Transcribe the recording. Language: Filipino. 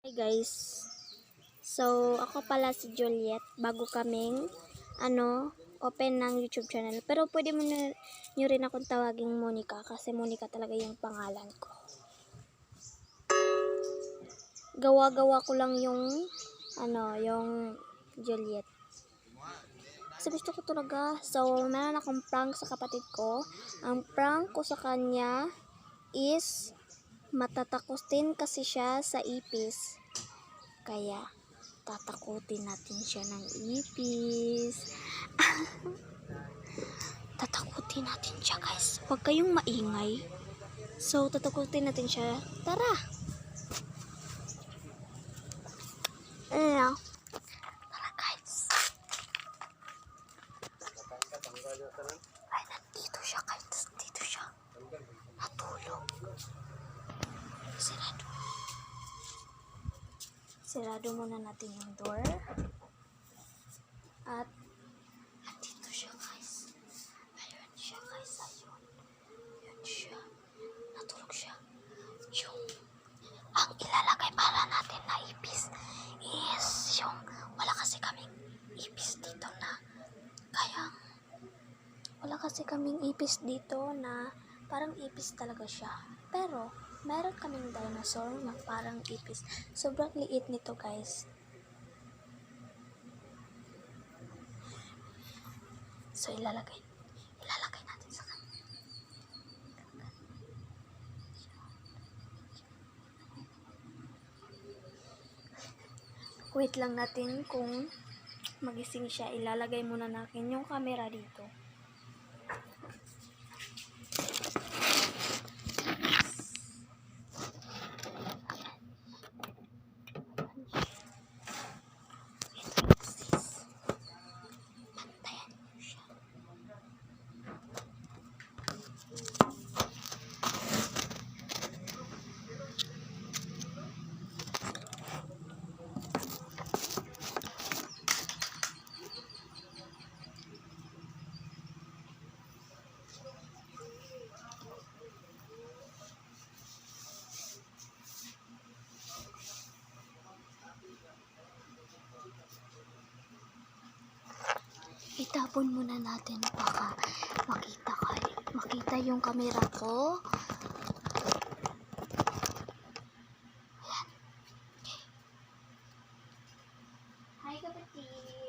Hi guys. So, ako pala si Juliet. Bago kaming open ng YouTube channel. Pero pwede mo na nyo rin akong tawaging Monica kasi Monica talaga yung pangalan ko. Gawa-gawa ko lang yung yung Juliet. Kasi gusto ko talaga. So, meron akong prank sa kapatid ko. Ang prank ko sa kanya is matatakutin kasi siya sa ipis. Kaya, tatakutin natin siya ng ipis. Tatakutin natin siya, guys. Huwag kayong maingay. So, tatakutin natin siya. Tara! Tara, guys. Ay, nandito siya, guys. Nandito siya. Natulog. Sirado muna natin yung door. At nandito siya, guys. Ayun siya, guys. Ayun. Ayun siya. Natulog siya. Yung ang ilalagay para natin na ipis is yung wala kasi kaming ipis dito na parang ipis talaga siya. Pero meron kaming dinosaur na parang ipis. Sobrang liit nito, guys. So ilalagay natin sa kanya. Wait lang natin kung magising siya. Ilalagay muna natin yung camera dito. Itapon muna natin baka makita yung camera ko. Ayan. Okay. Hi, kapatid.